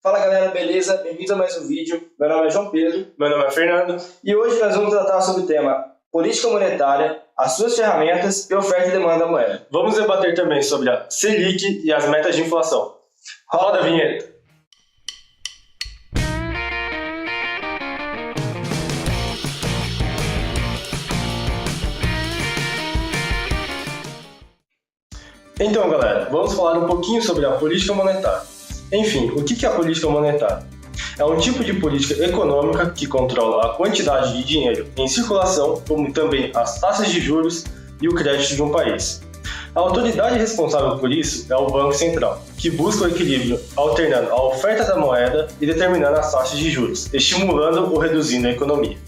Fala galera, beleza? Bem-vindos a mais um vídeo. Meu nome é João Pedro. Meu nome é Fernando. E hoje nós vamos tratar sobre o tema política monetária, as suas ferramentas e oferta e demanda da moeda. Vamos debater também sobre a Selic e as metas de inflação. Roda a vinheta! Então, galera, vamos falar um pouquinho sobre a política monetária. Enfim, o que é a política monetária? É um tipo de política econômica que controla a quantidade de dinheiro em circulação, como também as taxas de juros e o crédito de um país. A autoridade responsável por isso é o Banco Central, que busca o equilíbrio alternando a oferta da moeda e determinando as taxas de juros, estimulando ou reduzindo a economia.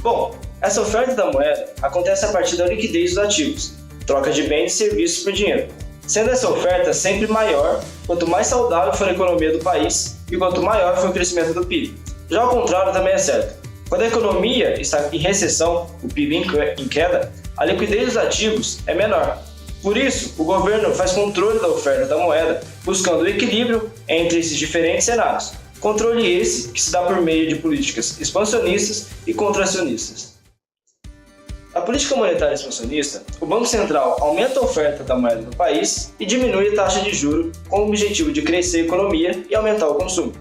Bom, essa oferta da moeda acontece a partir da liquidez dos ativos, troca de bens e serviços por dinheiro, sendo essa oferta sempre maior quanto mais saudável for a economia do país e quanto maior for o crescimento do PIB. Já ao contrário também é certo. Quando a economia está em recessão, o PIB em queda, a liquidez dos ativos é menor. Por isso, o governo faz controle da oferta da moeda, buscando o equilíbrio entre esses diferentes cenários. Controle esse que se dá por meio de políticas expansionistas e contracionistas. Na política monetária expansionista, o Banco Central aumenta a oferta da moeda no país e diminui a taxa de juros com o objetivo de crescer a economia e aumentar o consumo.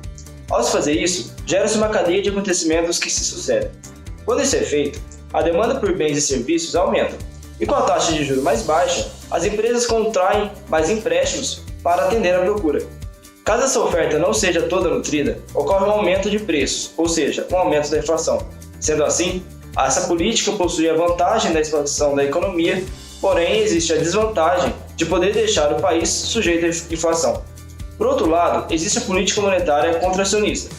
Ao se fazer isso, gera-se uma cadeia de acontecimentos que se sucedem. Quando isso é feito, a demanda por bens e serviços aumenta, e com a taxa de juros mais baixa, as empresas contraem mais empréstimos para atender à procura. Caso essa oferta não seja toda nutrida, ocorre um aumento de preços, ou seja, um aumento da inflação. Sendo assim, essa política possui a vantagem da expansão da economia, porém existe a desvantagem de poder deixar o país sujeito à inflação. Por outro lado, existe a política monetária contracionista,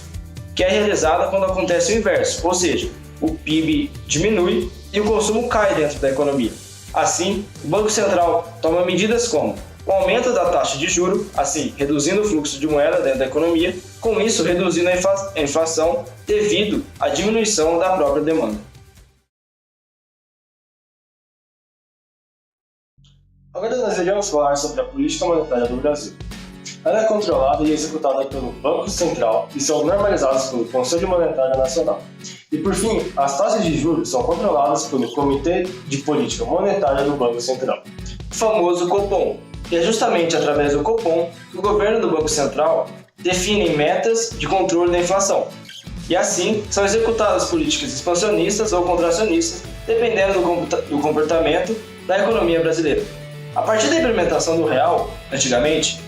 que é realizada quando acontece o inverso, ou seja, o PIB diminui e o consumo cai dentro da economia. Assim, o Banco Central toma medidas como o aumento da taxa de juros, assim, reduzindo o fluxo de moeda dentro da economia, com isso reduzindo a inflação devido à diminuição da própria demanda. Agora nós iremos falar sobre a política monetária do Brasil. Ela é controlada e executada pelo Banco Central e são normalizadas pelo Conselho Monetário Nacional. E por fim, as taxas de juros são controladas pelo Comitê de Política Monetária do Banco Central, O famoso Copom. E é justamente através do Copom que o governo do Banco Central define metas de controle da inflação. E assim, são executadas políticas expansionistas ou contracionistas, dependendo do comportamento da economia brasileira. A partir da implementação do real, antigamente,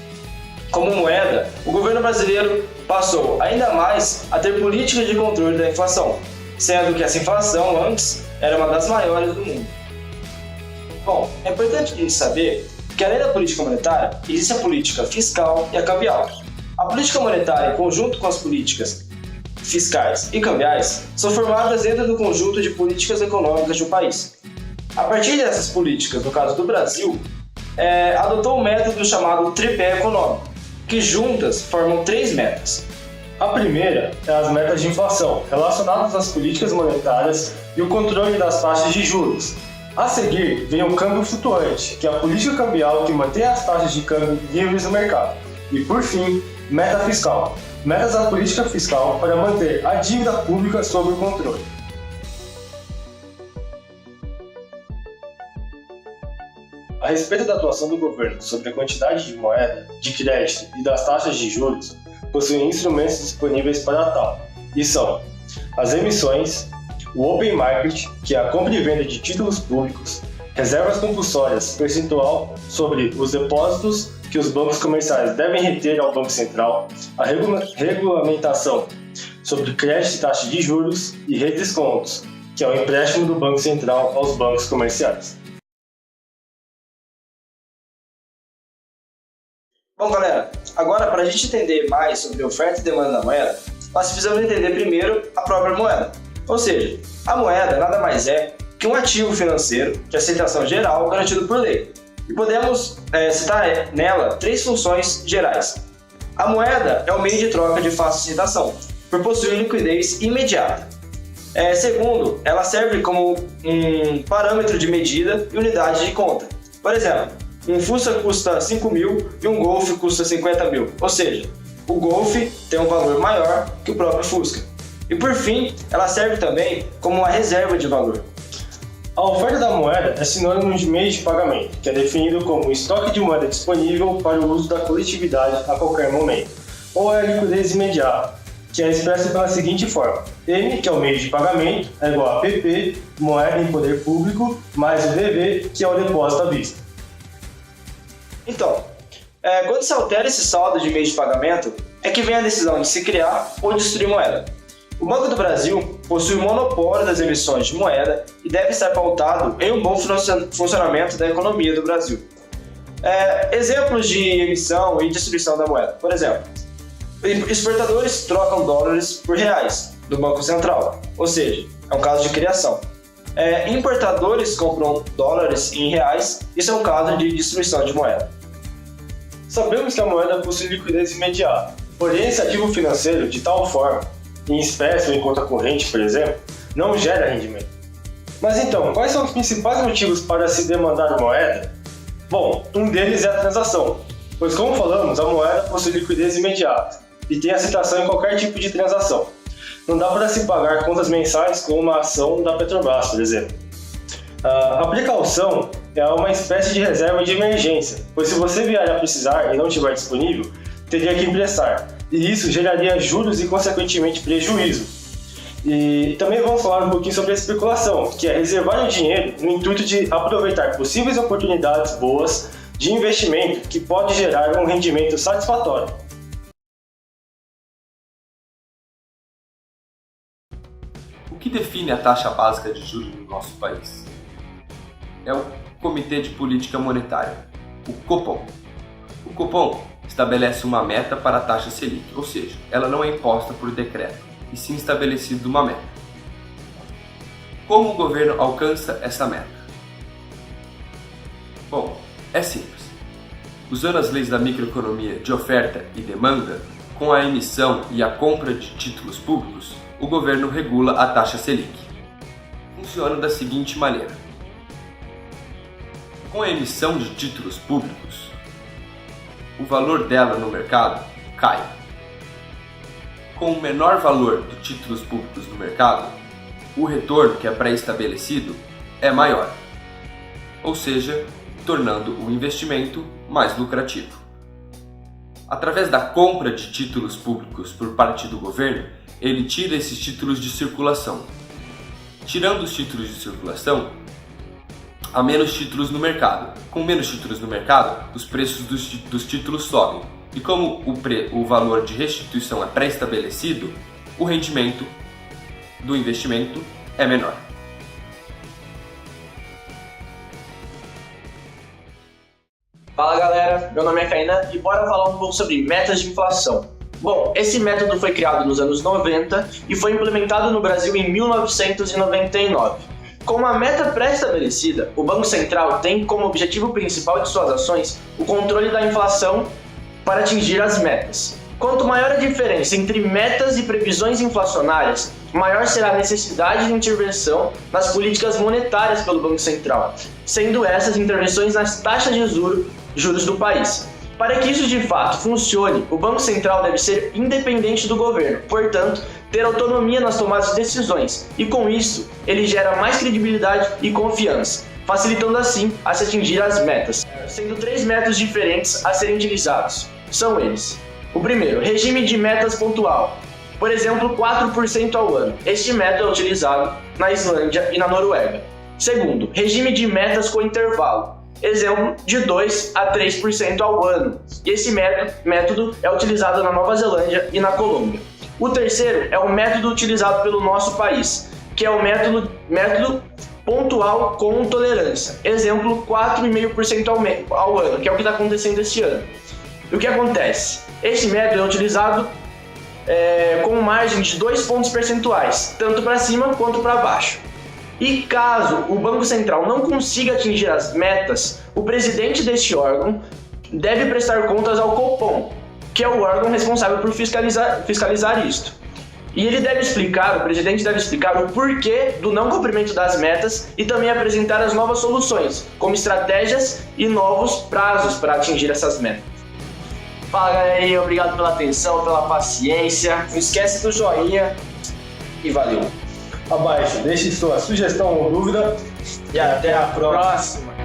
como moeda, o governo brasileiro passou ainda mais a ter políticas de controle da inflação, sendo que essa inflação antes era uma das maiores do mundo. Bom, é importante a gente saber que além da política monetária, existe a política fiscal e a cambial. A política monetária, em conjunto com as políticas fiscais e cambiais, são formadas dentro do conjunto de políticas econômicas de um país. A partir dessas políticas, no caso do Brasil, adotou um método chamado tripé econômico, que juntas formam 3 metas. A primeira é as metas de inflação, relacionadas às políticas monetárias e o controle das taxas de juros. A seguir, vem o câmbio flutuante, que é a política cambial que mantém as taxas de câmbio livres no mercado. E por fim, meta fiscal. Metas da política fiscal para manter a dívida pública sob o controle. A respeito da atuação do governo sobre a quantidade de moeda, de crédito e das taxas de juros, possui instrumentos disponíveis para tal, e são as emissões, o Open Market, que é a compra e venda de títulos públicos, reservas compulsórias, percentual sobre os depósitos que os bancos comerciais devem reter ao Banco Central, a regulamentação sobre crédito e taxa de juros e redescontos, que é o empréstimo do Banco Central aos bancos comerciais. Bom, galera, agora para a gente entender mais sobre a oferta e demanda da moeda, nós precisamos entender primeiro a própria moeda. Ou seja, a moeda nada mais é que um ativo financeiro de aceitação geral garantido por lei. E podemos citar nela 3 funções gerais. A moeda é um meio de troca de fácil aceitação, por possuir liquidez imediata. Segundo, ela serve como um parâmetro de medida e unidade de conta. Por exemplo, um Fusca custa 5 mil e um Golf custa 50 mil. Ou seja, o Golf tem um valor maior que o próprio Fusca. E por fim, ela serve também como uma reserva de valor. A oferta da moeda é sinônimo de meio de pagamento, que é definido como estoque de moeda disponível para o uso da coletividade a qualquer momento, ou a liquidez imediata, que é expressa pela seguinte forma: M, que é o meio de pagamento, é igual a PP, moeda em poder público, mais o DV, que é o depósito à vista. Então, quando se altera esse saldo de meio de pagamento, é que vem a decisão de se criar ou destruir moeda. O Banco do Brasil possui o monopólio das emissões de moeda e deve estar pautado em um bom funcionamento da economia do Brasil. Exemplos de emissão e distribuição da moeda. Por exemplo, exportadores trocam dólares por reais do Banco Central, ou seja, é um caso de criação. Importadores compram dólares em reais, isso é um caso de distribuição de moeda. Sabemos que a moeda possui liquidez imediata, porém esse ativo financeiro, de tal forma, em espécie ou em conta corrente, por exemplo, não gera rendimento. Mas então, quais são os principais motivos para se demandar moeda? Bom, um deles é a transação, pois como falamos, a moeda possui liquidez imediata e tem aceitação em qualquer tipo de transação. Não dá para se pagar contas mensais com uma ação da Petrobras, por exemplo. A precaução é uma espécie de reserva de emergência, pois se você vier a precisar e não estiver disponível, teria que emprestar, e isso geraria juros e, consequentemente, prejuízo. E também vamos falar um pouquinho sobre a especulação, que é reservar o dinheiro no intuito de aproveitar possíveis oportunidades boas de investimento que pode gerar um rendimento satisfatório. O que define a taxa básica de juros no nosso país? É o Comitê de Política Monetária, o Copom. O Copom estabelece uma meta para a taxa Selic, ou seja, ela não é imposta por decreto, e sim estabelecido uma meta. Como o governo alcança essa meta? Bom, é simples. Usando as leis da microeconomia de oferta e demanda, com a emissão e a compra de títulos públicos, o governo regula a taxa Selic. Funciona da seguinte maneira: com a emissão de títulos públicos, o valor dela no mercado cai. Com o menor valor de títulos públicos no mercado, o retorno, que é pré-estabelecido, é maior, ou seja, tornando o investimento mais lucrativo. Através da compra de títulos públicos por parte do governo, ele tira esses títulos de circulação. Tirando os títulos de circulação, há menos títulos no mercado. Com menos títulos no mercado, os preços dos títulos sobem. E como o valor de restituição é pré-estabelecido, o rendimento do investimento é menor. Fala galera, meu nome é Kainan e bora falar um pouco sobre metas de inflação. Bom, esse método foi criado nos anos 90 e foi implementado no Brasil em 1999. Com uma meta pré-estabelecida, o Banco Central tem como objetivo principal de suas ações o controle da inflação para atingir as metas. Quanto maior a diferença entre metas e previsões inflacionárias, maior será a necessidade de intervenção nas políticas monetárias pelo Banco Central, sendo essas intervenções nas taxas de juros do país. Para que isso de fato funcione, o Banco Central deve ser independente do governo, portanto, ter autonomia nas tomadas de decisões, e com isso, ele gera mais credibilidade e confiança, facilitando assim a se atingir as metas, sendo 3 métodos diferentes a serem utilizados. São eles: o primeiro, regime de metas pontual, por exemplo, 4% ao ano. Este método é utilizado na Islândia e na Noruega. Segundo, regime de metas com intervalo, exemplo, de 2 a 3% ao ano. E esse método é utilizado na Nova Zelândia e na Colômbia. O terceiro é o método utilizado pelo nosso país, que é o método pontual com tolerância. Exemplo, 4,5% ao ano, que é o que está acontecendo este ano. E o que acontece? Este método é utilizado com margem de 2 pontos percentuais, tanto para cima quanto para baixo. E caso o Banco Central não consiga atingir as metas, o presidente deste órgão deve prestar contas ao Copom, que é o órgão responsável por fiscalizar isto. E o presidente deve explicar o porquê do não cumprimento das metas e também apresentar as novas soluções, como estratégias e novos prazos para atingir essas metas. Fala, galerinha, obrigado pela atenção, pela paciência. Não esquece do joinha e valeu. Abaixo, deixe sua sugestão ou dúvida E até a próxima. Próxima.